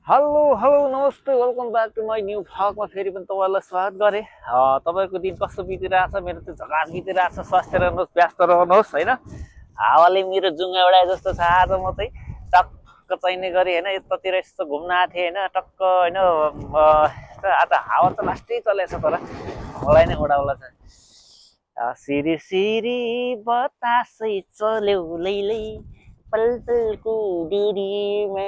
Hello hello नमस्ते welcome back to my new भ्लगमा फेरि पनि तपाईँलाई स्वागत गरेँ। तपाईँको दिन कस्तो बितिरहेछ? मेरो त झकास बितिरहेछ। स्वास्थ्य रहनुहोस्, व्यस्त रहनुहोस् होइन। हावाले मेरो जुङ्गा उडाए जस्तो छ। आज म चाहिँ टक्क चाहिने गरी होइन यतातिर यस्तो घुम्न आएको थिएँ होइन टक्क होइन। आज हावा त लास्टै चलेको छ तर मलाई नै उडाउला छ। सिरी सिरी बतासै चल्यो लैलै पलपलको डिरीमा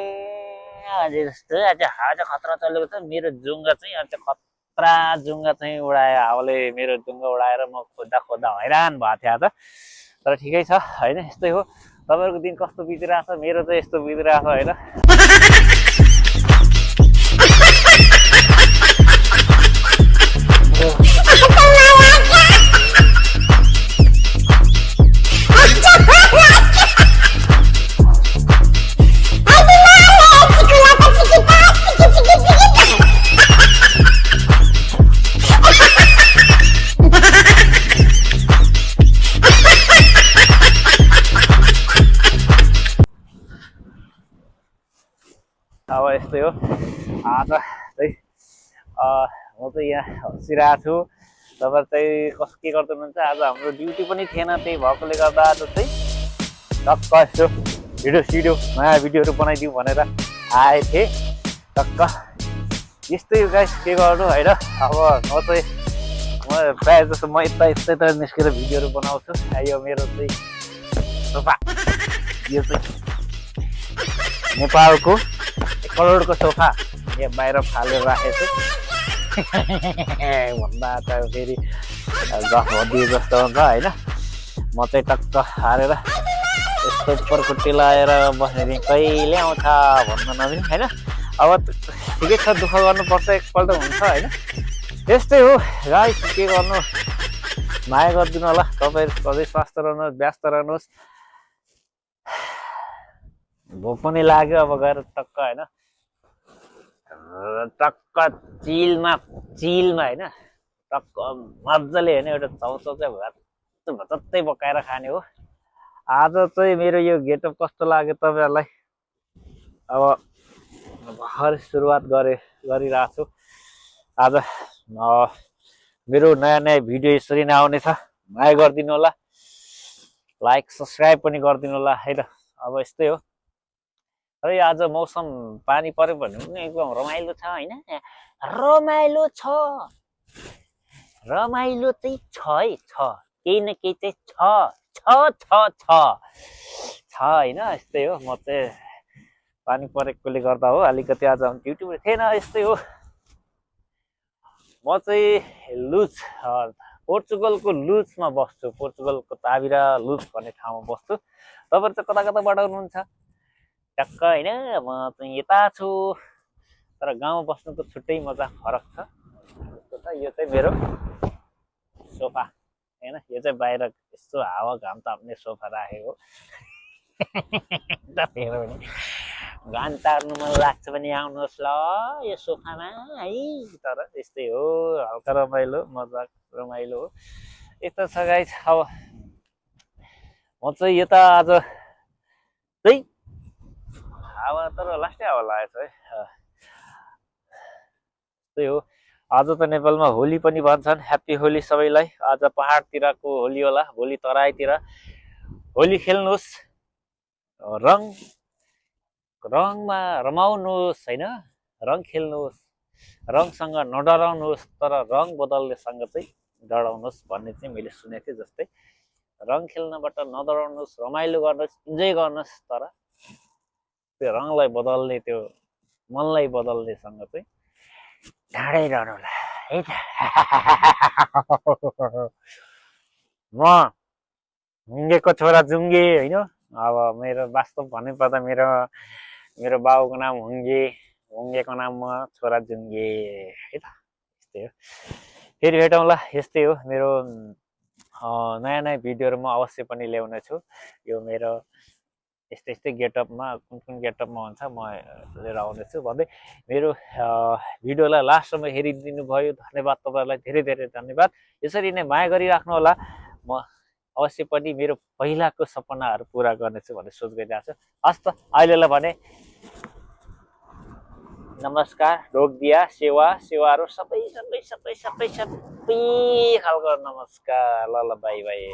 आज जस्तो आज हावा चाहिँ खतरा चलेको छ। मेरो जुङ्गा चाहिँ आज खतरा जुङ्गा चाहिँ उडायो हावाले। मेरो जुङ्गा उडाएर म खोज्दा खोज्दा हैरान भएको थिएँ आज। तर ठिकै छ होइन, यस्तै हो। तपाईँहरूको दिन कस्तो बितिरहेको छ? मेरो चाहिँ यस्तो बितिरहेको छ होइन। अब यस्तै हो। आज चाहिँ म चाहिँ यहाँ हँसिरहेको छु। तपाईँ चाहिँ के गर्दै हुनुहुन्छ? आज हाम्रो ड्युटी पनि थिएन, त्यही भएकोले गर्दा आज चाहिँ टक्क यसो भिडियो नयाँ भिडियोहरू बनाइदिउँ भनेर आएको थिएँ। टक्क यस्तै गाइस, के गर्नु होइन। अब म प्रायः जस्तो म यता निस्केर भिडियोहरू बनाउँछु। यो मेरो चाहिँ सोफा, यो चाहिँ नेपालको 1 करोडको सोफा यहाँ बाहिर फालेर राखेको छु। भन्दा त फेरि गफ भनिदिए जस्तो हुन्छ होइन। म चाहिँ टक्क हारेर यस्तो उपरखुट्टी लगाएर बस्ने कहिले आउँछ भन्न नमिल्ने होइन। अब ठिकै छ, दुःख गर्नुपर्छ, एकपल्ट हुन्छ होइन। यस्तै हो गाइस, के गर्नु, माया गरिदिनु होला। तपाईँ सधैँ स्वस्थ रहनुहोस्, व्यस्त रहनुहोस्। भोक पनि लाग्यो, अब गएर टक्क होइन टक्क चिलमा होइन टक्क मजाले होइन एउटा चाउचाउ चाहिँ भचत्तै पकाएर खाने हो। आज चाहिँ मेरो यो गेटअप कस्तो लाग्यो तपाईँहरूलाई? अब भर्खर सुरुवात गरिरहेको छु। आज मेरो नयाँ भिडियो यसरी नै आउनेछ, माया गरिदिनु होला, लाइक सब्सक्राइब पनि गरिदिनु होला है त। अब यस्तै हो। र आज मौसम पानी पर्यो भने पनि एकदम रमाइलो छ होइन। रमाइलो चाहिँ छ है, छ केही न केही चाहिँ छ होइन। यस्तै हो। म चाहिँ पानी परेकोले गर्दा हो अलिकति आज ड्युटीमा थिएन। यस्तै हो। म चाहिँ लुज पोर्चुगलको लुजमा बस्छु। पोर्चुगलको ताबिरा लुज भन्ने ठाउँमा बस्छु। तपाईँहरू चाहिँ कता कताबाट हुनुहुन्छ टक्क होइन। म चाहिँ यता छु, तर गाउँमा बस्नुको छुट्टै मजा, फरक छ। यो चाहिँ मेरो सोफा होइन। यो चाहिँ बाहिर यस्तो हावा घाम ताप्ने सोफा राखेको। घाम तार्नु मन लाग्छ भने आउनुहोस् ल यो सोफामा है। तर यस्तै हो, हल्का रमाइलो, मजाक रमाइलो हो। यस्तो छ गाइस। अब म चाहिँ यता आज चाहिँ हावा तर लास्टै हावा लागेको छ है। त्यही हो। आज त नेपालमा होली पनि भन्छन्। ह्याप्पी होली सबैलाई। आज पहाडतिरको होली होला, भोलि तराईतिर होली खेल्नुहोस्, रङमा रमाउनुहोस् होइन। रङ खेल्नुहोस्, रङसँग नडराउनुहोस्, तर रङ बदल्नेसँग चाहिँ डराउनुहोस् भन्ने चाहिँ मैले सुनेको थिएँ। जस्तै रङ खेल्नबाट नडराउनुहोस्, रमाइलो गर्नुहोस्, इन्जोय गर्नुहोस्, तर त्यो रङलाई बदल्ने, त्यो मनलाई बदल्नेसँग चाहिँ ढाडै रहनु होला है त। म हुङ्गेको छोरा जुङ्गे होइन। अब मेरो वास्तव भन्नुपर्दा मेरो बाबुको नाम हुङ्गेको नाम म छोरा जुङ्गे है त। यस्तै हो। फेरि भेटौँला। यस्तै हो। मेरो नयाँ नयाँ भिडियोहरू म अवश्य पनि ल्याउने छु। यो मेरो यस्तै गेटअपमा कुन गेटअपमा हुन्छ म लिएर आउनेछु भन्दै मेरो भिडियोलाई लास्टसम्म हेरिदिनु भयो, धन्यवाद। तपाईँहरूलाई धेरै धेरै धन्यवाद। यसरी नै माया गरिराख्नु होला। म अवश्य पनि मेरो पहिलाको सपनाहरू पुरा गर्नेछु भन्ने सोच गरिरहेको छु। हस् त, अहिलेलाई भने नमस्कार, ढोक दिया, सेवाहरू सबै सबै सबै सबै सबै खालको नमस्कार। ल ल बाई बाई।